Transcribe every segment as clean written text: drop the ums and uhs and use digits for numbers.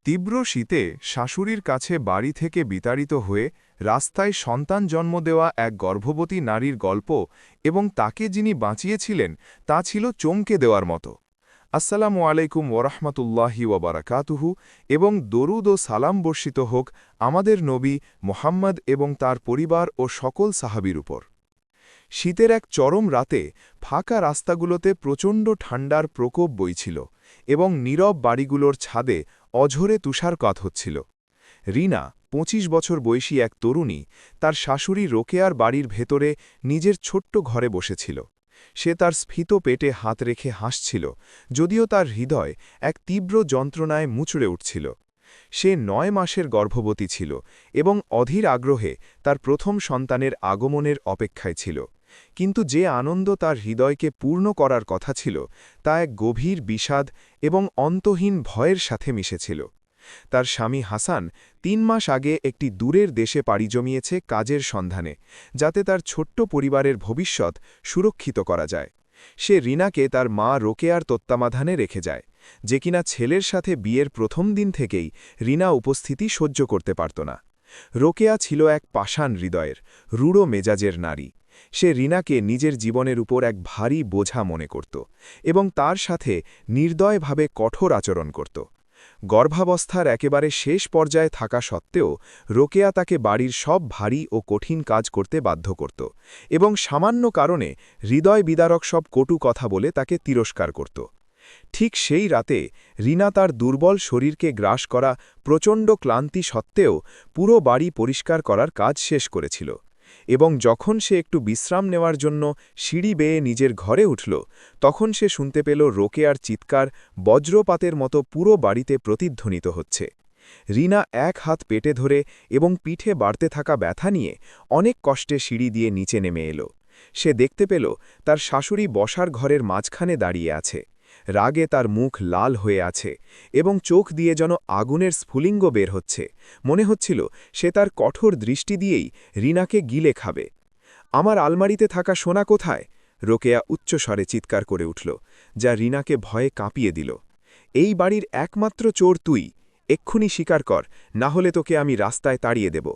তীব্র শীতে শাশুড়ির কাছে বাড়ি থেকে বিতাড়িত হয়ে রাস্তায় সন্তান জন্ম দেওয়া এক গর্ভবতী নারীর গল্প এবং তাকে যিনি বাঁচিয়েছিলেন তা ছিল চমকে দেওয়ার মতো। আসসালামু আলাইকুম ওরহমতুল্লাহি ওয়াবারাকাতুহু এবং দরুদ ও সালাম বর্ষিত হোক আমাদের নবী মোহাম্মদ এবং তার পরিবার ও সকল সাহাবীর উপর। শীতের এক চরম রাতে ফাঁকা রাস্তাগুলোতে প্রচণ্ড ঠান্ডার প্রকোপ বইছিল এবং নীরব বাড়িগুলোর ছাদে অঝোরে তুষারপাত হচ্ছিল। রিনা ২৫ বছর বয়সী এক তরুণী তার শাশুড়ি রোকেয়ার বাড়ির ভেতরে নিজের ছোট্ট ঘরে বসেছিল। সে তার স্ফীত পেটে হাত রেখে হাসছিল, যদিও তার হৃদয় এক তীব্র যন্ত্রণায় মুচড়ে উঠছিল। সে ৯ মাসের গর্ভবতী ছিল এবং অধীর আগ্রহে তার প্রথম সন্তানের আগমনের অপেক্ষায় ছিল। কিন্তু যে আনন্দ তার হৃদয়কে পূর্ণ করার কথা ছিল তা এক গভীর বিষাদ এবং অন্তহীন ভয়ের সাথে মিশেছিল। তার স্বামী হাসান ৩ মাস আগে একটি দূরের দেশে পাড়ি জমিয়েছে কাজের সন্ধানে, যাতে তার ছোট্ট পরিবারের ভবিষ্যৎ সুরক্ষিত করা যায়। সে রিনাকে তার মা রোকেয়ার তত্ত্বাবধানে রেখে যায়, যে কিনা ছেলের সাথে বিয়ের প্রথম দিন থেকেই রিনা উপস্থিতি সহ্য করতে পারত না। রোকেয়া ছিল এক পাষাণ হৃদয়ের, রূঢ় মেজাজের নারী। সে রিনাকে নিজের জীবনের উপর এক ভারী বোঝা মনে করত এবং তার সাথে নির্দয়ভাবে কঠোর আচরণ করত। গর্ভাবস্থার একেবারে শেষ পর্যায়ে থাকা সত্ত্বেও রোকেয়া তাকে বাড়ির সব ভারী ও কঠিন কাজ করতে বাধ্য করত এবং সামান্য কারণে হৃদয় বিদারক সব কটু কথা বলে তাকে তিরস্কার করত। ঠিক সেই রাতে রিনা তার দুর্বল শরীরকে গ্রাস করা প্রচণ্ড ক্লান্তি সত্ত্বেও পুরো বাড়ি পরিষ্কার করার কাজ শেষ করেছিল এবং যখন সে একটু বিশ্রাম নেওয়ার জন্য সিঁড়ি বেয়ে নিজের ঘরে উঠল, তখন সে শুনতে পেল রোকেয়ার চিৎকার বজ্রপাতের মতো পুরো বাড়িতে প্রতিধ্বনিত হচ্ছে। রিনা এক হাত পেটে ধরে এবং পিঠে বাড়তে থাকা ব্যথা নিয়ে অনেক কষ্টে সিঁড়ি দিয়ে নিচে নেমে এল। সে দেখতে পেল তার শাশুড়ি বসার ঘরের মাঝখানে দাঁড়িয়ে আছে। রাগে তার মুখ লাল হয়ে আছে এবং চোখ দিয়ে যেন আগুনের স্ফুলিঙ্গ বের হচ্ছে। মনে হচ্ছিল সে তার কঠোর দৃষ্টি দিয়েই রিনাকে গিলে খাবে। আমার আলমারিতে থাকা সোনা কোথায়? রোকেয়া উচ্চস্বরে চিৎকার করে উঠল, যা রিনাকে ভয়ে কাঁপিয়ে দিল। এই বাড়ির একমাত্র চোর তুই, এক্ষুনি স্বীকার কর, না হলে তোকে আমি রাস্তায় তাড়িয়ে দেব।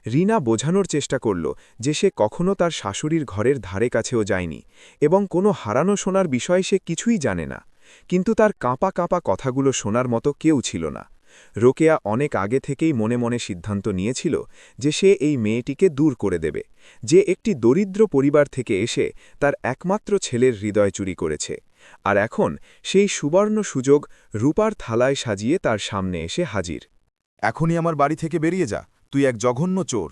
রিনা বোঝানোর চেষ্টা করল যে সে কখনো তার শাশুড়ির ঘরের ধারে কাছেও যায়নি এবং কোনো হারানো সোনার বিষয়ে সে কিছুই জানে না, কিন্তু তার কাঁপা কাঁপা কথাগুলো শোনার মতো কেউ ছিল না। রোকেয়া অনেক আগে থেকেই মনে মনে সিদ্ধান্ত নিয়েছিল যে সে এই মেয়েটিকে দূর করে দেবে, যে একটি দরিদ্র পরিবার থেকে এসে তার একমাত্র ছেলের হৃদয় চুরি করেছে। আর এখন সেই সুবর্ণ সুযোগ রূপার থালায় সাজিয়ে তার সামনে এসে হাজির। এখনই আমার বাড়ি থেকে বেরিয়ে যা, তুই এক জঘন্য চোর।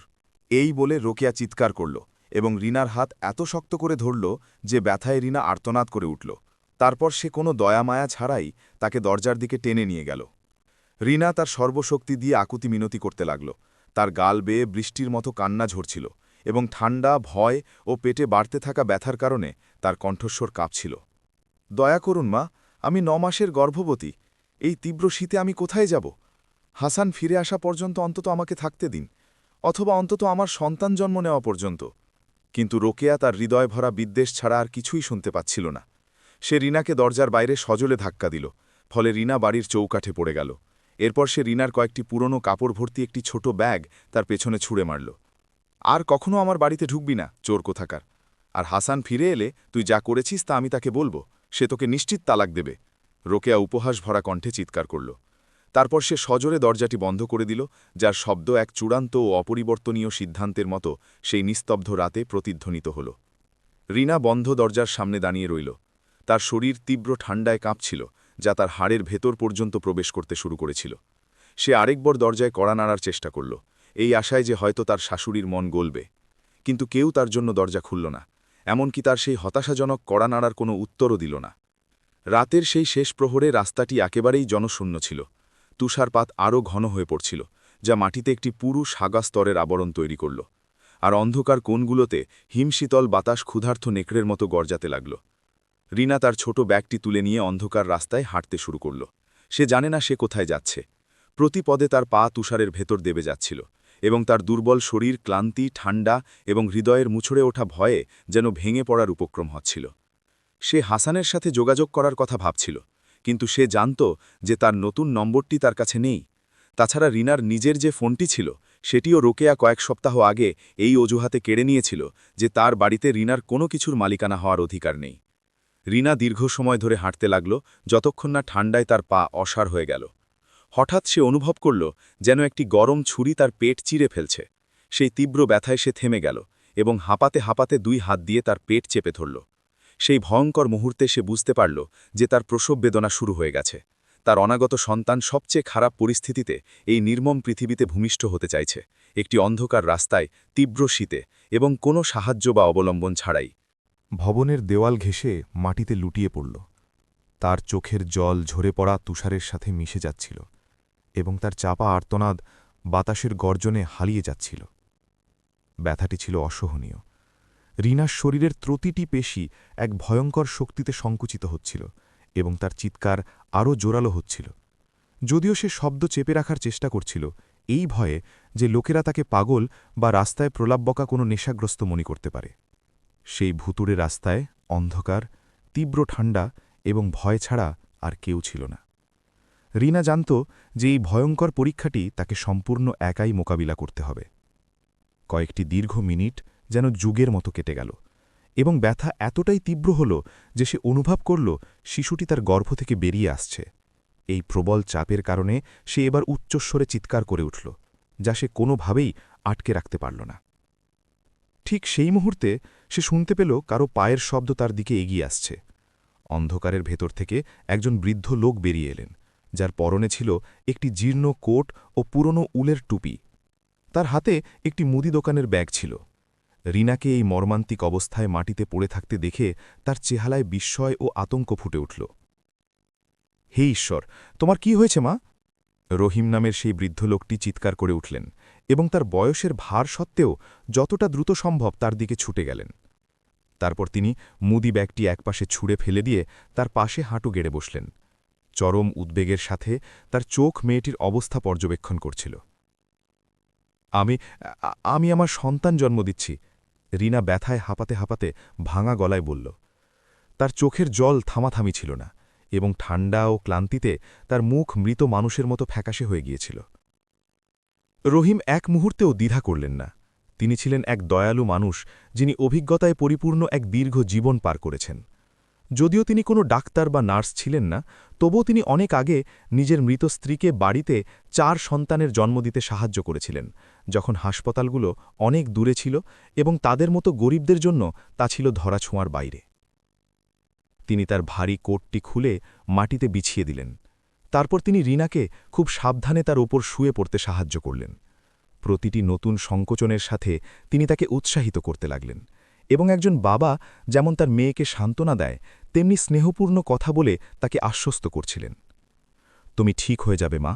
এই বলে রোকেয়া চিৎকার করল এবং রিনার হাত এত শক্ত করে ধরল যে ব্যথায় রিনা আর্তনাদ করে উঠল। তারপর সে কোনো দয়ামায়া ছাড়াই তাকে দরজার দিকে টেনে নিয়ে গেল। রিনা তার সর্বশক্তি দিয়ে আকুতি মিনতি করতে লাগল। তার গাল বেয়ে বৃষ্টির মতো কান্না ঝরছিল এবং ঠান্ডা, ভয় ও পেটে বাড়তে থাকা ব্যথার কারণে তার কণ্ঠস্বর কাঁপছিল। দয়া করুন মা, আমি ৯ মাসের গর্ভবতী। এই তীব্র শীতে আমি কোথায় যাব? হাসান ফিরে আসা পর্যন্ত অন্তত আমাকে থাকতে দিন, অথবা অন্তত আমার সন্তান জন্ম নেওয়া পর্যন্ত। কিন্তু রোকেয়া তার হৃদয় ভরা বিদ্বেষ ছাড়া আর কিছুই শুনতে পাচ্ছিল না। সে রিনাকে দরজার বাইরে সজলে ধাক্কা দিল, ফলে রিনা বাড়ির চৌকাঠে পড়ে গেল। এরপর সে রিনার কয়েকটি পুরনো কাপড় ভর্তি একটি ছোট ব্যাগ তার পেছনে ছুঁড়ে মারল। আর কখনো আমার বাড়িতে ঢুকবি না, চোর কোথাকার। আর হাসান ফিরে এলে তুই যা করেছিস তা আমি তাকে বলবো, সে তোকে নিশ্চিত তালাক দেবে। রোকেয়া উপহাস ভরা কণ্ঠে চিৎকার করল। তারপর সে সজোরে দরজাটি বন্ধ করে দিল, যার শব্দ এক চূড়ান্ত ও অপরিবর্তনীয় সিদ্ধান্তের মতো সেই নিস্তব্ধ রাতে প্রতিধ্বনিত হল। রিনা বন্ধ দরজার সামনে দাঁড়িয়ে রইল। তার শরীর তীব্র ঠান্ডায় কাঁপছিল, যা তার হাড়ের ভেতর পর্যন্ত প্রবেশ করতে শুরু করেছিল। সে আরেকবার দরজায় কড়া নাড়ার চেষ্টা করল, এই আশায় যে হয়তো তার শাশুড়ির মন গলবে। কিন্তু কেউ তার জন্য দরজা খুলল না, এমনকি তার সেই হতাশাজনক কড়া নাড়ার কোনো উত্তরও দিল না। রাতের সেই শেষ প্রহরে রাস্তাটি একেবারেই জনশূন্য ছিল। তুষারপাত আরও ঘন হয়ে পড়ছিল, যা মাটিতে একটি পুরু সাগা স্তরের আবরণ তৈরি করল। আর অন্ধকার কোণগুলোতে হিমশীতল বাতাস ক্ষুধার্ত নেকড়ের মতো গর্জাতে লাগল। রিনা তার ছোট ব্যাগটি তুলে নিয়ে অন্ধকার রাস্তায় হাঁটতে শুরু করল। সে জানে না সে কোথায় যাচ্ছে। প্রতি পদে তার পা তুষারের ভেতর দেবে যাচ্ছিল এবং তার দুর্বল শরীর ক্লান্তি, ঠান্ডা এবং হৃদয়ের মুছড়ে ওঠা ভয়ে যেন ভেঙে পড়ার উপক্রম হচ্ছিল। সে হাসানের সাথে যোগাযোগ করার কথা ভাবছিল, কিন্তু সে জানত যে তার নতুন নম্বরটি তার কাছে নেই। তাছাড়া রিনার নিজের যে ফোনটি ছিল সেটিও রোকেয়া কয়েক সপ্তাহ আগে এই অজুহাতে কেড়ে নিয়েছিল যে তার বাড়িতে রিনার কোনো কিছুর মালিকানা হওয়ার অধিকার নেই। রিনা দীর্ঘ সময় ধরে হাঁটতে লাগল, যতক্ষণ না ঠান্ডায় তার পা অসাড় হয়ে গেল। হঠাৎ সে অনুভব করল যেন একটি গরম ছুরি তার পেট চিরে ফেলছে। সেই তীব্র ব্যথায় সে থেমে গেল এবং হাঁপাতে হাঁপাতে 2 হাত দিয়ে তার পেট চেপে ধরল। সেই ভয়ঙ্কর মুহূর্তে সে বুঝতে পারল যে তার প্রসব বেদনা শুরু হয়ে গেছে। তার অনাগত সন্তান সবচেয়ে খারাপ পরিস্থিতিতে এই নির্মম পৃথিবীতে ভূমিষ্ঠ হতে চাইছে, একটি অন্ধকার রাস্তায়, তীব্র শীতে এবং কোনো সাহায্য বা অবলম্বন ছাড়াই। ভবনের দেওয়াল ঘেঁষে মাটিতে লুটিয়ে পড়ল। তার চোখের জল ঝরে পড়া তুষারের সাথে মিশে যাচ্ছিল এবং তার চাপা আর্তনাদ বাতাসের গর্জনে হারিয়ে যাচ্ছিল। ব্যথাটি ছিল অসহনীয়। রিনার শরীরের প্রতিটি পেশি এক ভয়ঙ্কর শক্তিতে সংকুচিত হচ্ছিল এবং তার চিৎকার আরও জোরালো হচ্ছিল। যদিও সে শব্দ চেপে রাখার চেষ্টা করছিল, এই ভয়ে যে লোকেরা তাকে পাগল বা রাস্তায় প্রলাপবকা কোনো নেশাগ্রস্ত মনে করতে পারে। সেই ভুতুড়ে রাস্তায় অন্ধকার, তীব্র ঠান্ডা এবং ভয় ছাড়া আর কেউ ছিল না। রিনা জানত যে এই ভয়ঙ্কর পরীক্ষাটি তাকে সম্পূর্ণ একাই মোকাবিলা করতে হবে। কয়েকটি দীর্ঘ মিনিট যেন যুগের মতো কেটে গেল এবং ব্যথা এতটাই তীব্র হল যে সে অনুভব করল শিশুটি তার গর্ভ থেকে বেরিয়ে আসছে। এই প্রবল চাপের কারণে সে এবার উচ্চস্বরে চিৎকার করে উঠল, যা সে কোনোভাবেই আটকে রাখতে পারল না। ঠিক সেই মুহূর্তে সে শুনতে পেল কারো পায়ের শব্দ তার দিকে এগিয়ে আসছে। অন্ধকারের ভেতর থেকে একজন বৃদ্ধ লোক বেরিয়ে এলেন, যার পরনে ছিল একটি জীর্ণ কোট ও পুরনো উলের টুপি। তার হাতে একটি মুদি দোকানের ব্যাগ ছিল। রিনাকে এই মর্মান্তিক অবস্থায় মাটিতে পড়ে থাকতে দেখে তার চেহারায় বিস্ময় ও আতঙ্ক ফুটে উঠল। হে ঈশ্বর, তোমার কি হয়েছে মা? রহিম নামের সেই বৃদ্ধ লোকটি চিৎকার করে উঠলেন এবং তার বয়সের ভার সত্ত্বেও যতটা দ্রুত সম্ভব তার দিকে ছুটে গেলেন। তারপর তিনি মুদি ব্যাগটি একপাশে ছুঁড়ে ফেলে দিয়ে তার পাশে হাঁটু গেড়ে বসলেন। চরম উদ্বেগের সাথে তার চোখ মেয়েটির অবস্থা পর্যবেক্ষণ করছিল। আমি আমার সন্তান জন্ম দিচ্ছি, রিনা ব্যথায় হাঁপাতে হাঁপাতে ভাঙা গলায় বলল। তার চোখের জল থামাথামি ছিল না এবং ঠান্ডা ও ক্লান্তিতে তার মুখ মৃত মানুষের মতো ফ্যাকাশে হয়ে গিয়েছিল। রহিম এক মুহূর্তেও দ্বিধা করলেন না। তিনি ছিলেন এক দয়ালু মানুষ, যিনি অভিজ্ঞতায় পরিপূর্ণ এক দীর্ঘ জীবন পার করেছেন। যদিও তিনি কোনো ডাক্তার বা নার্স ছিলেন না, তবুও তিনি অনেক আগে নিজের মৃত স্ত্রীকে বাড়িতে 4 সন্তানের জন্ম দিতে সাহায্য করেছিলেন, যখন হাসপাতালগুলো অনেক দূরে ছিল এবং তাদের মতো গরিবদের জন্য তা ছিল ধরাছোঁয়ার বাইরে। তিনি তার ভারী কোটটি খুলে মাটিতে বিছিয়ে দিলেন। তারপর তিনি রিনাকে খুব সাবধানে তার ওপর শুয়ে পড়তে সাহায্য করলেন। প্রতিটি নতুন সংকোচনের সাথে তিনি তাকে উৎসাহিত করতে লাগলেন এবং একজন বাবা যেমন তার মেয়েকে সান্ত্বনা দেয়, তেমনি স্নেহপূর্ণ কথা বলে তাকে আশ্বস্ত করছিলেন। তুমি ঠিক হয়ে যাবে মা,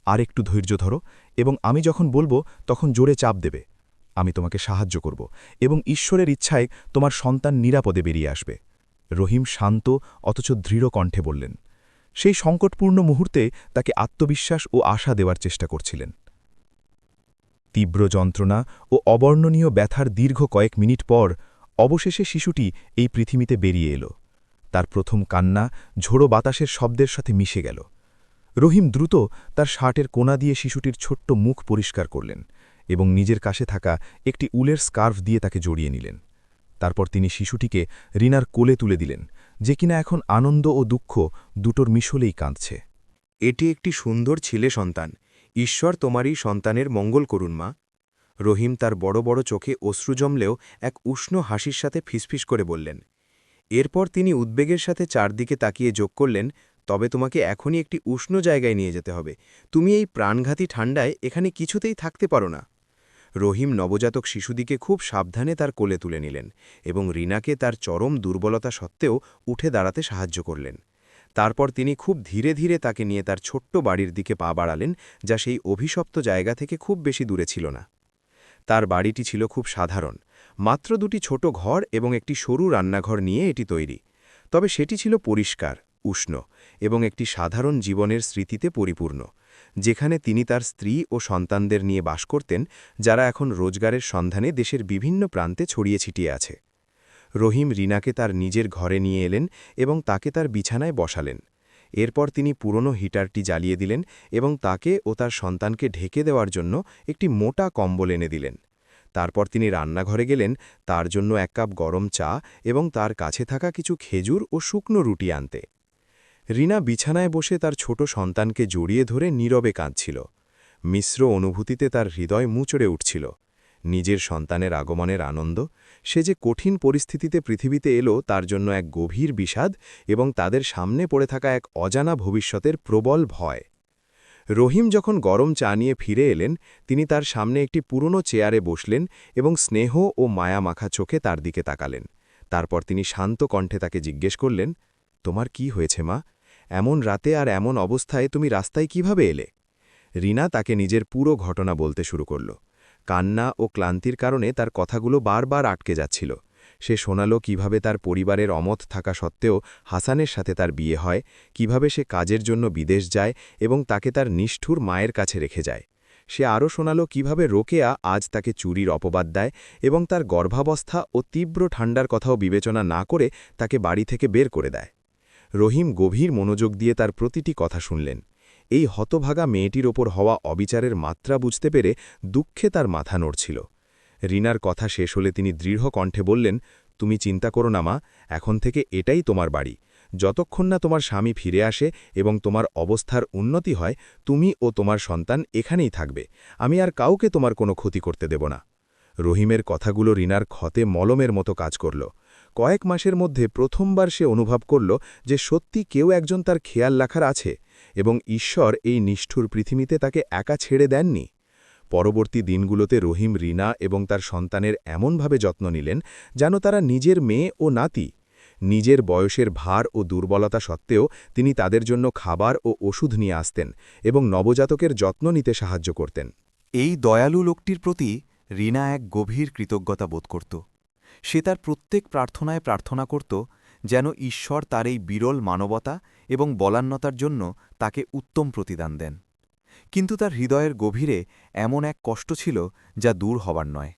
আর একটু ধৈর্য ধরো এবং আমি যখন বলবো তখন জোরে চাপ দেবে। আমি তোমাকে সাহায্য করব এবং ঈশ্বরের ইচ্ছায় তোমার সন্তান নিরাপদে বেরিয়ে আসবে। রহিম শান্ত অথচ দৃঢ় কণ্ঠে বললেন। সেই সংকটপূর্ণ মুহূর্তে তাকে আত্মবিশ্বাস ও আশা দেওয়ার চেষ্টা করছিলেন। তীব্র যন্ত্রণা ও অবর্ণনীয় ব্যথার দীর্ঘ কয়েক মিনিট পর অবশেষে শিশুটি এই পৃথিবীতে বেরিয়ে এলো। তার প্রথম কান্না ঝোড়ো বাতাসের শব্দের সাথে মিশে গেল। রহিম দ্রুত তার শার্টের কোনা দিয়ে শিশুটির ছোট্ট মুখ পরিষ্কার করলেন এবং নিজের কাছে থাকা একটি উলের স্কার্ফ দিয়ে তাকে জড়িয়ে নিলেন। তারপর তিনি শিশুটিকে রিনার কোলে তুলে দিলেন, যে কিনা এখন আনন্দ ও দুঃখ দুটোর মিশলেই কাঁদছে। এটি একটি সুন্দর ছেলে সন্তান। ঈশ্বর তোমারই সন্তানের মঙ্গল করুন মা। রহিম তার বড় বড় চোখে অশ্রু জমলেও এক উষ্ণ হাসির সাথে ফিসফিস করে বললেন। এরপর তিনি উদ্বেগের সাথে চারদিকে তাকিয়ে যোগ করলেন, তবে তোমাকে এখনই একটি উষ্ণ জায়গায় নিয়ে যেতে হবে। তুমি এই প্রাণঘাতী ঠান্ডায় এখানে কিছুতেই থাকতে পারো না। রহিম নবজাতক শিশুটিকে খুব সাবধানে তার কোলে তুলে নিলেন এবং রিনাকে তার চরম দুর্বলতা সত্ত্বেও উঠে দাঁড়াতে সাহায্য করলেন। তারপর তিনি খুব ধীরে ধীরে তাকে নিয়ে তার ছোট্ট বাড়ির দিকে পা বাড়ালেন, যা সেই অভিশপ্ত জায়গা থেকে খুব বেশি দূরে ছিল না। তার বাড়িটি ছিল খুব সাধারণ, মাত্র 2টি ছোট ঘর এবং একটি সরু রান্নাঘর নিয়ে এটি তৈরি। তবে সেটি ছিল পরিষ্কার, উষ্ণ এবং একটি সাধারণ জীবনের স্মৃতিতে পরিপূর্ণ, যেখানে তিনি তার স্ত্রী ও সন্তানদের নিয়ে বাস করতেন, যারা এখন রোজগারের সন্ধানে দেশের বিভিন্ন প্রান্তে ছড়িয়ে ছিটিয়ে আছে। রহিম রিনাকে তার নিজের ঘরে নিয়ে এলেন এবং তাকে তার বিছানায় বসালেন। এরপর তিনি পুরনো হিটারটি জ্বালিয়ে দিলেন এবং তাকে ও তার সন্তানকে ঢেকে দেওয়ার জন্য একটি মোটা কম্বল এনে দিলেন। তারপর তিনি রান্নাঘরে গেলেন তার জন্য 1 কাপ গরম চা এবং তার কাছে থাকা কিছু খেজুর ও শুকনো রুটি আনতে। রিনা বিছানায় বসে তার ছোট সন্তানকে জড়িয়ে ধরে নীরবে কাঁদছিল। মিশ্র অনুভূতিতে তার হৃদয় মুচড়ে উঠছিল। নিজের সন্তানের আগমনের আনন্দ, সে যে কঠিন পরিস্থিতিতে পৃথিবীতে এলো তার জন্য এক গভীর বিষাদ এবং তাদের সামনে পড়ে থাকা এক অজানা ভবিষ্যতের প্রবল ভয়। রহিম যখন গরম চা নিয়ে ফিরে এলেন, তিনি তার সামনে একটি পুরনো চেয়ারে বসলেন এবং স্নেহ ও মায়া মাখা চোখে তার দিকে তাকালেন। তারপর তিনি শান্ত কণ্ঠে তাকে জিজ্ঞেস করলেন, তোমার কি হয়েছে মা? এমন রাতে আর এমন অবস্থায় তুমি রাস্তায় কিভাবে এলে? রিনা তাকে নিজের পুরো ঘটনা বলতে শুরু করল। কান্না ও ক্লান্তির কারণে তার কথাগুলো বারবার আটকে যাচ্ছিল। সে শোনাল কিভাবে তার পরিবারের অমত থাকা সত্ত্বেও হাসানের সাথে তার বিয়ে হয়, কিভাবে সে কাজের জন্য বিদেশ যায় এবং তাকে তার নিষ্ঠুর মায়ের কাছে রেখে যায়। সে আরও শোনাল কিভাবে রোকেয়া আজ তাকে চুরির অপবাদ দেয় এবং তার গর্ভাবস্থা ও তীব্র ঠান্ডার কথাও বিবেচনা না করে তাকে বাড়ি থেকে বের করে দেয়। রহিম গভীর মনোযোগ দিয়ে তার প্রতিটি কথা শুনলেন। এই হতভাগা মেয়েটির ওপর হওয়া অবিচারের মাত্রা বুঝতে পেরে দুঃখে তার মাথা নড়ছিল। রিনার কথা শেষ হলে তিনি দৃঢ় কণ্ঠে বললেন, তুমি চিন্তা করো না মা, এখন থেকে এটাই তোমার বাড়ি। যতক্ষণ না তোমার স্বামী ফিরে আসে এবং তোমার অবস্থার উন্নতি হয়, তুমি ও তোমার সন্তান এখানেই থাকবে। আমি আর কাউকে তোমার কোনো ক্ষতি করতে দেব না। রহিমের কথাগুলো রিনার ক্ষতে মলমের মতো কাজ করল। কয়েক মাসের মধ্যে প্রথমবার সে অনুভব করল যে সত্যি কেউ একজন তার খেয়াল রাখার আছে এবং ঈশ্বর এই নিষ্ঠুর পৃথিবীতে তাকে একা ছেড়ে দেননি। পরবর্তী দিনগুলোতে রহিম রিনা এবং তার সন্তানের এমনভাবে যত্ন নিলেন যেন তারা নিজের মেয়ে ও নাতি। নিজের বয়সের ভার ও দুর্বলতা সত্ত্বেও তিনি তাদের জন্য খাবার ও ওষুধ নিয়ে আসতেন এবং নবজাতকের যত্ন নিতে সাহায্য করতেন। এই দয়ালু লোকটির প্রতি রিনা এক গভীর কৃতজ্ঞতা বোধ করত। সে তার প্রত্যেক প্রার্থনায় প্রার্থনা করত যেন ঈশ্বর তার এই বিরল মানবতা এবং বলান্যতার জন্য তাকে উত্তম প্রতিদান দেন। কিন্তু তার হৃদয়ের গভীরে এমন এক কষ্ট ছিল যা দূর হবার নয়।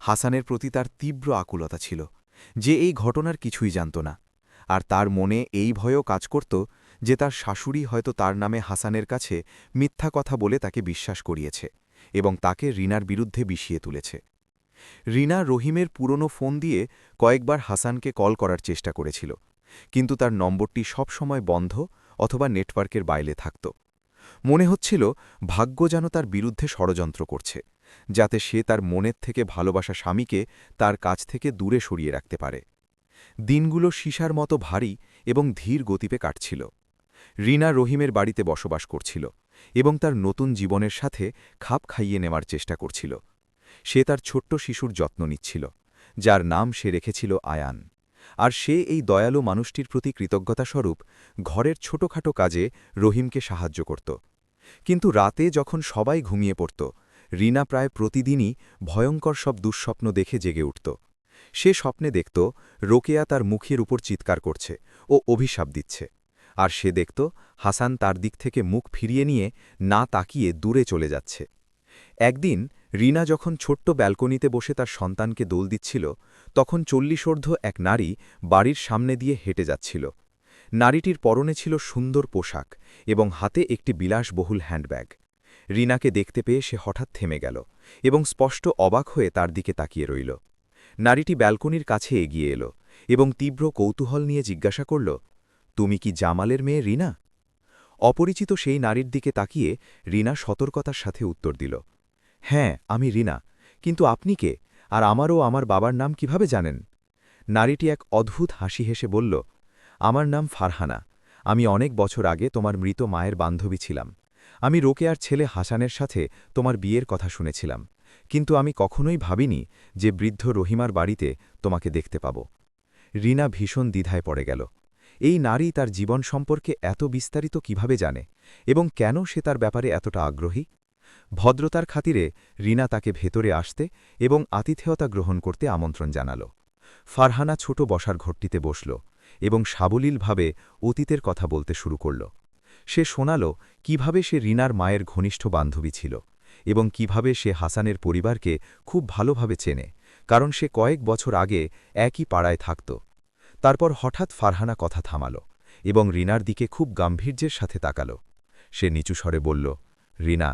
হাসানের প্রতি তার তীব্র আকুলতা ছিল, যে এই ঘটনার কিছুই জানত না, আর তার মনে এই ভয়ও কাজ করত যে তার শাশুড়ি হয়তো তার নামে হাসানের কাছে মিথ্যা কথা বলে তাকে বিশ্বাস করিয়েছে এবং তাকে রিনার বিরুদ্ধে বিষিয়ে তুলেছে। রিনা রহিমের পুরনো ফোন দিয়ে কয়েকবার হাসানকে কল করার চেষ্টা করেছিল, কিন্তু তার নম্বরটি সবসময় বন্ধ অথবা নেটওয়ার্কের বাইরে থাকত। মনে হচ্ছিল ভাগ্য যেন তার বিরুদ্ধে ষড়যন্ত্র করছে, যাতে সে তার মনের থেকে ভালোবাসা স্বামীকে তার কাছ থেকে দূরে সরিয়ে রাখতে পারে। দিনগুলো সীসার মতো ভারী এবং ধীর গতিতে কাটছিল। রিনা রহিমের বাড়িতে বসবাস করছিল এবং তার নতুন জীবনের সাথে খাপ খাইয়ে নেওয়ার চেষ্টা করছিল। সে তার ছোট্ট শিশুর যত্ন নিচ্ছিল, যার নাম সে রেখেছিল আয়ান, আর সে এই দয়ালু মানুষটির প্রতি কৃতজ্ঞতাস্বরূপ ঘরের ছোটখাটো কাজে রহিমকে সাহায্য করত। কিন্তু রাতে যখন সবাই ঘুমিয়ে পড়ত, রিনা প্রায় প্রতিদিনই ভয়ঙ্কর সব দুঃস্বপ্ন দেখে জেগে উঠত। সে স্বপ্নে দেখত রোকেয়া তার মুখের উপর চিৎকার করছে ও অভিশাপ দিচ্ছে, আর সে দেখত হাসান তার দিক থেকে মুখ ফিরিয়ে নিয়ে না তাকিয়ে দূরে চলে যাচ্ছে। একদিন রিনা যখন ছোট্ট ব্যালকনিতে বসে তার সন্তানকে দোল দিচ্ছিল, তখন 40 এক নারী বাড়ির সামনে দিয়ে হেঁটে যাচ্ছিল। নারীটির পরনে ছিল সুন্দর পোশাক এবং হাতে একটি বিলাসবহুল হ্যান্ডব্যাগ। রিনাকে দেখতে পেয়ে সে হঠাৎ থেমে গেল এবং স্পষ্ট অবাক হয়ে তার দিকে তাকিয়ে রইল। নারীটি ব্যালকনির কাছে এগিয়ে এলো এবং তীব্র কৌতূহল নিয়ে জিজ্ঞাসা করল, তুমি কি জামালের মেয়ে রিনা? অপরিচিত সেই নারীর দিকে তাকিয়ে রিনা সতর্কতার সাথে উত্তর দিল, হ্যাঁ, আমি রিনা, কিন্তু আপনি কে, আর আমারও আমার বাবার নাম কিভাবে জানেন? নারীটি এক অদ্ভুত হাসি হেসে বলল, আমার নাম ফারহানা, আমি অনেক বছর আগে তোমার মৃত মায়ের বান্ধবী ছিলাম। আমি রোকেয়ার ছেলে হাসানের সাথে তোমার বিয়ের কথা শুনেছিলাম, কিন্তু আমি কখনোই ভাবিনি যে বৃদ্ধ রহিমার বাড়িতে তোমাকে দেখতে পাব। রিনা ভীষণ দ্বিধায় পড়ে গেল। এই নারী তার জীবন সম্পর্কে এত বিস্তারিত কিভাবে জানে এবং কেন সে তার ব্যাপারে এতটা আগ্রহী? ভদ্রতার খাতিরে রিনা তাকে ভেতরে আসতে এবং আতিথেয়তা গ্রহণ করতে আমন্ত্রণ জানাল। ফারহানা ছোট বসার ঘরটিতে বসল এবং সাবলীলভাবে অতীতের কথা বলতে শুরু করল। সে শোনাল কিভাবে সে রিনার মায়ের ঘনিষ্ঠ বান্ধবী ছিল এবং কিভাবে সে হাসানের পরিবারকে খুব ভালোভাবে চেনে, কারণ সে কয়েক বছর আগে একই পাড়ায় থাকত। তারপর হঠাৎ ফারহানা কথা থামাল এবং রিনার দিকে খুব গাম্ভীর্যের সাথে তাকাল। সে নিচু স্বরে বলল, রিনা,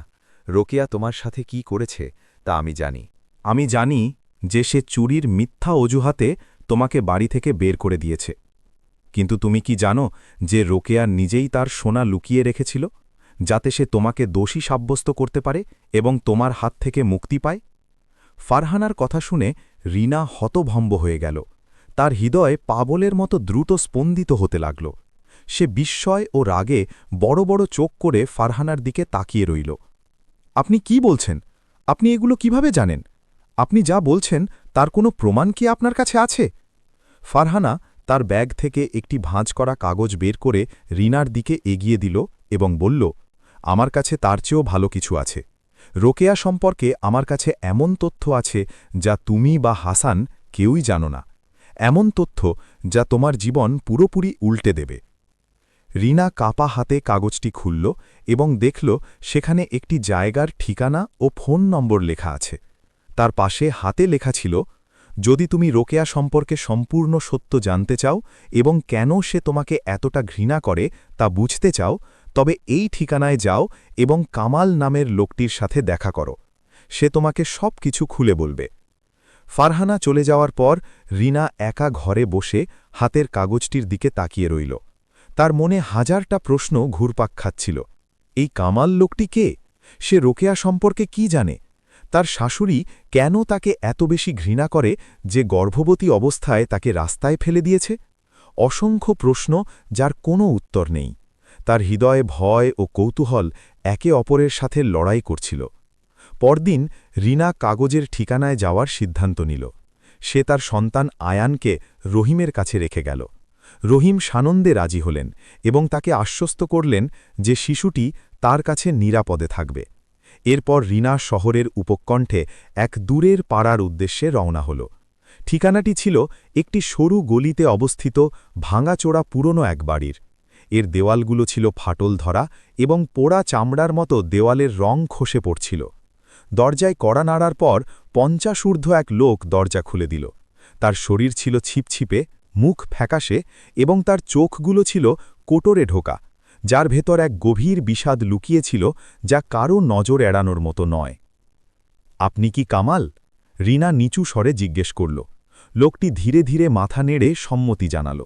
রোকেয়া তোমার সাথে কি করেছে তা আমি জানি। আমি জানি যে সে চুরির মিথ্যা অজুহাতে তোমাকে বাড়ি থেকে বের করে দিয়েছে। কিন্তু তুমি কি জানো যে রোকেয়া নিজেই তার সোনা লুকিয়ে রেখেছিল, যাতে সে তোমাকে দোষী সাব্যস্ত করতে পারে এবং তোমার হাত থেকে মুক্তি পায়? ফারহানার কথা শুনে রিনা হতভম্ব হয়ে গেল। তার হৃদয় পাগলের মতো দ্রুত স্পন্দিত হতে লাগল। সে বিস্ময় ও রাগে বড় বড় চোখ করে ফারহানার দিকে তাকিয়ে রইল। আপনি কি বলছেন? আপনি এগুলো কিভাবে জানেন? আপনি যা বলছেন তার কোনো প্রমাণ কি আপনার কাছে আছে? ফারহানা তার ব্যাগ থেকে একটি ভাঁজ করা কাগজ বের করে রিনার দিকে এগিয়ে দিল এবং বলল, আমার কাছে তার চেয়েও ভালো কিছু আছে। রোকেয়া সম্পর্কে আমার কাছে এমন তথ্য আছে যা তুমি বা হাসান কেউই জানো না, এমন তথ্য যা তোমার জীবন পুরোপুরি উল্টে দেবে। রিনা কাপা হাতে কাগজটি খুলল এবং দেখল সেখানে একটি জায়গার ঠিকানা ও ফোন নম্বর লেখা আছে। তার পাশে হাতে লেখা ছিল, যদি তুমি রোকেয়া সম্পর্কে সম্পূর্ণ সত্য জানতে চাও এবং কেন সে তোমাকে এতটা ঘৃণা করে তা বুঝতে চাও, তবে এই ঠিকানায় যাও এবং কামাল নামের লোকটির সাথে দেখা করো। সে তোমাকে সব কিছু খুলে বলবে। ফারহানা চলে যাওয়ার পর রিনা একা ঘরে বসে হাতের কাগজটির দিকে তাকিয়ে রইল। তার মনে হাজারটা প্রশ্ন ঘুরপাক খাচ্ছিল। এই কামাল লোকটি কে? সে রোকেয়া সম্পর্কে কি জানে? তার শাশুড়ি কেন তাকে এত বেশি ঘৃণা করে যে গর্ভবতী অবস্থায় তাকে রাস্তায় ফেলে দিয়েছে? অসংখ্য প্রশ্ন যার কোনো উত্তর নেই। তার হৃদয়ে ভয় ও কৌতূহল একে অপরের সাথে লড়াই করছিল। পরদিন রিনা কাগজের ঠিকানায় যাওয়ার সিদ্ধান্ত নিল। সে তার সন্তান আয়ানকে রহিমের কাছে রেখে গেল। রহিম সানন্দে রাজি হলেন এবং তাকে আশ্বস্ত করলেন যে শিশুটি তার কাছে নিরাপদে থাকবে। এরপর রিনা শহরের উপকণ্ঠে এক দূরের পাড়ার উদ্দেশ্যে রওনা হল। ঠিকানাটি ছিল একটি সরু গলিতে অবস্থিত ভাঙাচোরা পুরনো এক বাড়ির। এর দেওয়ালগুলো ছিল ফাটল ধরা এবং পোড়া চামড়ার মতো দেওয়ালের রং খসে পড়ছিল। দরজায় কড়া নাড়ার পর ৫০ ঊর্ধ্ব এক লোক দরজা খুলে দিল। তার শরীর ছিল ছিপছিপে, মুখ ফ্যাকাশে এবং তার চোখগুলো ছিল কোটরে ঢোকা, যার ভেতর এক গভীর বিষাদ লুকিয়েছিল যা কারও নজর এড়ানোর মতো নয়। আপনি কি কামাল? রিনা নিচু স্বরে জিজ্ঞেস করল। লোকটি ধীরে ধীরে মাথা নেড়ে সম্মতি জানাল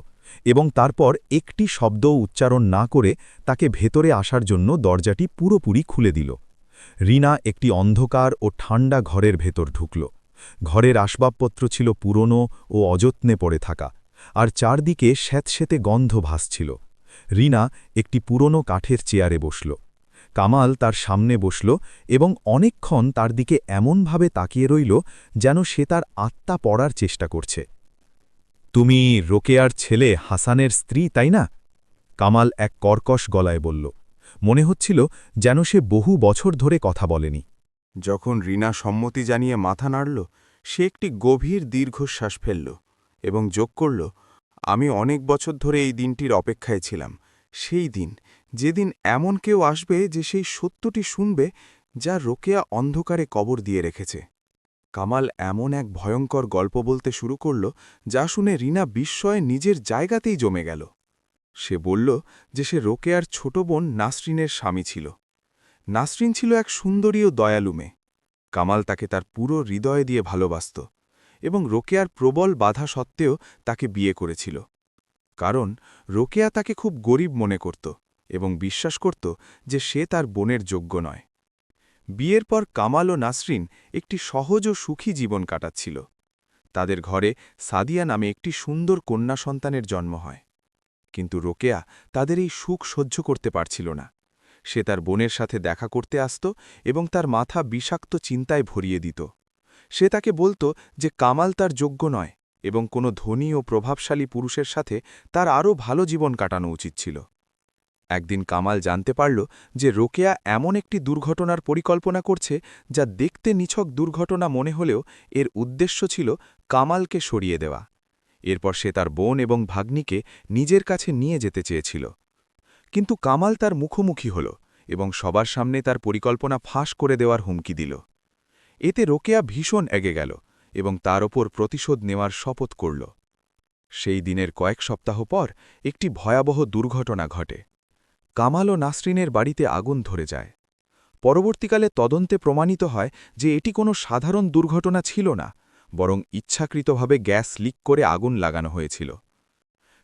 এবং তারপর একটি শব্দও উচ্চারণ না করে তাকে ভেতরে আসার জন্য দরজাটি পুরোপুরি খুলে দিল। রিনা একটি অন্ধকার ও ঠান্ডা ঘরের ভেতর ঢুকল। ঘরের আসবাবপত্র ছিল পুরনো ও অযত্নে পড়ে থাকা, আর চারদিকে স্যাঁতস্যাঁতে গন্ধ ভাসছিল। রিনা একটি পুরনো কাঠের চেয়ারে বসল। কামাল তার সামনে বসল এবং অনেকক্ষণ তার দিকে এমনভাবে তাকিয়ে রইল যেন সে তার আত্মা পড়ার চেষ্টা করছে। তুমি রোকেয়ার ছেলে হাসানের স্ত্রী, তাই না? কামাল এক কর্কশ গলায় বলল। মনে হচ্ছিল যেন সে বহু বছর ধরে কথা বলেনি। যখন রিনা সম্মতি জানিয়ে মাথা নাড়ল, সে একটি গভীর দীর্ঘশ্বাস ফেলল এবং যোগ করল, আমি অনেক বছর ধরে এই দিনটির অপেক্ষায় ছিলাম। সেই দিন, যেদিন এমন কেউ আসবে যে সেই সত্যটি শুনবে যা রোকেয়া অন্ধকারে কবর দিয়ে রেখেছে। কামাল এমন এক ভয়ঙ্কর গল্প বলতে শুরু করল যা শুনে রিনা বিস্ময়ে নিজের জায়গাতেই জমে গেল। সে বলল যে সে রোকেয়ার ছোট বোন নাসরিনের স্বামী ছিল। নাসরিন ছিল এক সুন্দরী ও দয়ালু মেয়ে। কামাল তাকে তার পুরো হৃদয় দিয়ে ভালোবাসত এবং রোকেয়ার প্রবল বাধা সত্ত্বেও তাকে বিয়ে করেছিল। কারণ রোকেয়া তাকে খুব গরিব মনে করত এবং বিশ্বাস করত যে সে তার বোনের যোগ্য নয়। বিয়ের পর কামাল ও নাসরিন একটি সহজ ও সুখী জীবন কাটাচ্ছিল। তাদের ঘরে সাদিয়া নামে একটি সুন্দর কন্যা সন্তানের জন্ম হয়। কিন্তু রোকেয়া তাদের এই সুখ সহ্য করতে পারছিল না। সে তার বোনের সাথে দেখা করতে আসত এবং তার মাথা বিষাক্ত চিন্তায় ভরিয়ে দিত। সে তাকে বলত যে কামাল তার যোগ্য নয় এবং কোনো ধনী ও প্রভাবশালী পুরুষের সাথে তার আরও ভালো জীবন কাটানো উচিত ছিল। একদিন কামাল জানতে পারল যে রোকেয়া এমন একটি দুর্ঘটনার পরিকল্পনা করছে যা দেখতে নিছক দুর্ঘটনা মনে হলেও এর উদ্দেশ্য ছিল কামালকে সরিয়ে দেওয়া। এরপর সে তার বোন এবং ভাগ্নিকে নিজের কাছে নিয়ে যেতে চেয়েছিল। কিন্তু কামাল তার মুখোমুখি হল এবং সবার সামনে তার পরিকল্পনা ফাঁস করে দেওয়ার হুমকি দিল। এতে রোকেয়া ভীষণ এগে গেল এবং তার ওপর প্রতিশোধ নেওয়ার শপথ করল। সেই দিনের কয়েক সপ্তাহ পর একটি ভয়াবহ দুর্ঘটনা ঘটে। কামাল ও নাসরিনের বাড়িতে আগুন ধরে যায়। পরবর্তীকালে তদন্তে প্রমাণিত হয় যে এটি কোনো সাধারণ দুর্ঘটনা ছিল না, বরং ইচ্ছাকৃতভাবে গ্যাস লিক করে আগুন লাগানো হয়েছিল।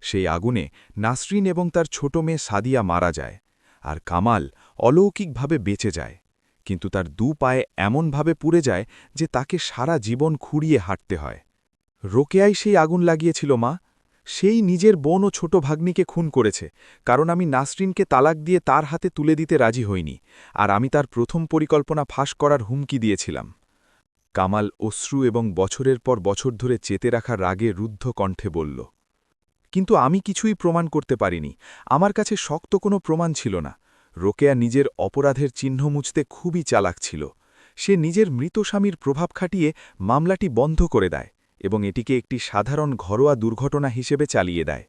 সেই আগুনে নাসরিন এবং তার ছোট মেয়ে সাদিয়া মারা যায়, আর কামাল অলৌকিকভাবে বেঁচে যায়, কিন্তু তার পায়ে এমনভাবে পুড়ে যায় যে তাকে সারা জীবন খুঁড়িয়ে হাঁটতে হয়। রোকেয়াই সেই আগুন লাগিয়েছিল মা। সেই নিজের বোন ও ছোট ভাগ্নিকে খুন করেছে, কারণ আমি নাসরিনকে তালাক দিয়ে তার হাতে তুলে দিতে রাজি হইনি, আর আমি তার প্রথম পরিকল্পনা ফাঁস করার হুমকি দিয়েছিলাম। কামাল অশ্রু এবং বছরের পর বছর ধরে চেতে রাখা রাগে রুদ্ধ কণ্ঠে বলল, কিন্তু আমি কিছুই প্রমাণ করতে পারিনি। আমার কাছে শক্ত কোনো প্রমাণ ছিল না। রোকেয়া নিজের অপরাধের চিহ্ন মুছতে খুবই চালাক ছিল। সে নিজের মৃত স্বামীর প্রভাব খাটিয়ে মামলাটি বন্ধ করে দেয় এবং এটিকে একটি সাধারণ ঘরোয়া দুর্ঘটনা হিসেবে চালিয়ে দেয়।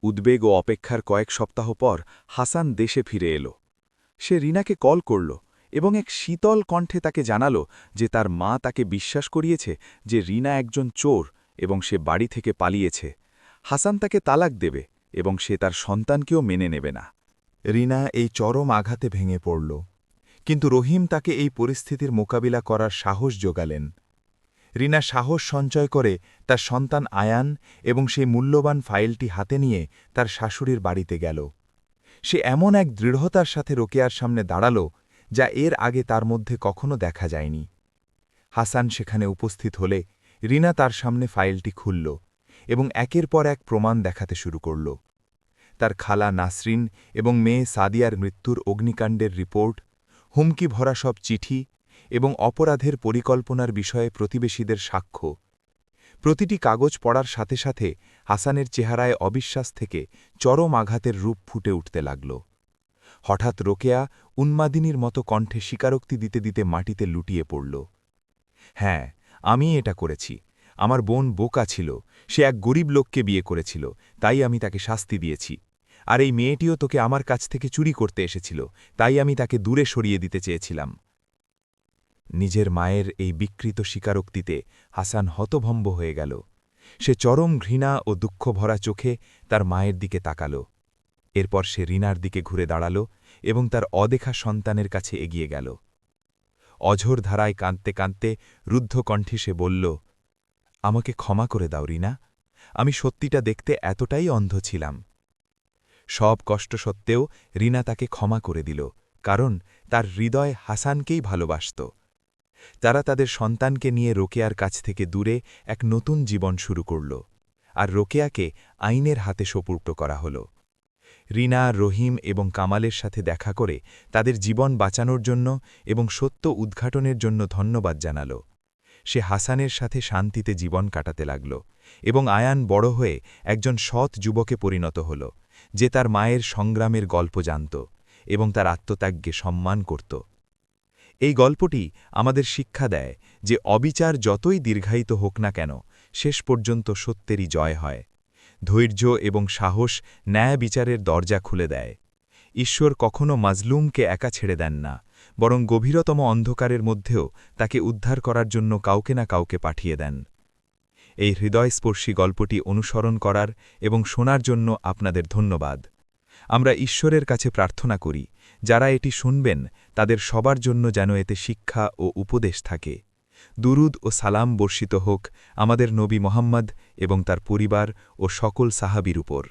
উদ্বেগ ও অপেক্ষার কয়েক সপ্তাহ পর হাসান দেশে ফিরে এলো। সে রিনাকে কল করল এবং এক শীতল কণ্ঠে তাকে জানালো যে তার মা তাকে বিশ্বাস করিয়েছে যে রিনা একজন চোর এবং সে বাড়ি থেকে পালিয়েছে। হাসান তাকে তালাক দেবে এবং সে তার সন্তানকেও মেনে নেবে না। রিনা এই চরম আঘাতে ভেঙে পড়ল, কিন্তু রহিম তাকে এই পরিস্থিতির মোকাবিলা করার সাহস যোগালেন। রিনা সাহস সঞ্চয় করে তার সন্তান আয়ান এবং সেই মূল্যবান ফাইলটি হাতে নিয়ে তার শাশুড়ির বাড়িতে গেল। সে এমন এক দৃঢ়তার সাথে রোকেয়ার সামনে দাঁড়াল যা এর আগে তার মধ্যে কখনো দেখা যায়নি। হাসান সেখানে উপস্থিত হলে রিনা তার সামনে ফাইলটি খুলল এবং একের পর এক প্রমাণ দেখাতে শুরু করল। তার খালা নাসরিন এবং মেয়ে সাদিয়ার মৃত্যুর অগ্নিকাণ্ডের রিপোর্ট, হুমকি ভরা সব চিঠি এবং অপরাধের পরিকল্পনার বিষয়ে প্রতিবেশীদের সাক্ষ্য। প্রতিটি কাগজ পড়ার সাথে সাথে হাসানের চেহারায় অবিশ্বাস থেকে চরম আঘাতের রূপ ফুটে উঠতে লাগল। হঠাৎ রোকেয়া উন্মাদিনীর মতো কণ্ঠে স্বীকারোক্তি দিতে দিতে মাটিতে লুটিয়ে পড়ল। হ্যাঁ, আমি এটা করেছি। আমার বোন বোকা ছিল, সে এক গরিব লোককে বিয়ে করেছিল, তাই আমি তাকে শাস্তি দিয়েছি। আর এই মেয়েটিও তোকে আমার কাছ থেকে চুরি করতে এসেছিল, তাই আমি তাকে দূরে সরিয়ে দিতে চেয়েছিলাম। নিজের মায়ের এই বিকৃত স্বীকারোক্তিতে হাসান হতভম্ব হয়ে গেল। সে চরম ঘৃণা ও দুঃখ ভরা চোখে তার মায়ের দিকে তাকাল। এরপর সে রিনার দিকে ঘুরে দাঁড়াল এবং তার অদেখা সন্তানের কাছে এগিয়ে গেল। অঝোর ধারায় কাঁদতে কাঁদতে রুদ্ধ কণ্ঠে সে বলল, আমাকে ক্ষমা করে দাও রিনা, আমি সত্যিটা দেখতে এতটাই অন্ধ ছিলাম। সব কষ্ট সত্ত্বেও রিনা তাকে ক্ষমা করে দিল, কারণ তার হৃদয় হাসানকেই ভালোবাসত। তারা তাদের সন্তানকে নিয়ে রোকেয়ার কাছ থেকে দূরে এক নতুন জীবন শুরু করল, আর রোকেয়াকে আইনের হাতে সোপর্দ করা হল। রিনা, রহিম এবং কামালের সাথে দেখা করে তাদের জীবন বাঁচানোর জন্য এবং সত্য উদ্ঘাটনের জন্য ধন্যবাদ জানাল। সে হাসানের সাথে শান্তিতে জীবন কাটাতে লাগল এবং আয়ান বড় হয়ে একজন সৎ যুবকে পরিণত হল, যে তার মায়ের সংগ্রামের গল্প জানত এবং তার আত্মত্যাগকে সম্মান করত। এই গল্পটি আমাদের শিক্ষা দেয় যে অবিচার যতই দীর্ঘায়িত হোক না কেন, শেষ পর্যন্ত সত্যেরই জয় হয়। ধৈর্য এবং সাহস ন্যায় বিচারের দরজা খুলে দেয়। ঈশ্বর কখনও মাজলুমকে একা ছেড়ে দেন না, বরং গভীরতম অন্ধকারের মধ্যেও তাকে উদ্ধার করার জন্য কাউকে না কাউকে পাঠিয়ে দেন। এই হৃদয়স্পর্শী গল্পটি অনুসরণ করার এবং শোনার জন্য আপনাদের ধন্যবাদ। আমরা ঈশ্বরের কাছে প্রার্থনা করি, যারা এটি শুনবেন তাদের সবার জন্য যেন এতে শিক্ষা ও উপদেশ থাকে। দুরুদ ও সালাম বর্ষিত হোক আমাদের নবী মোহাম্মদ এবং তার পরিবার ও সকল সাহাবীর উপর।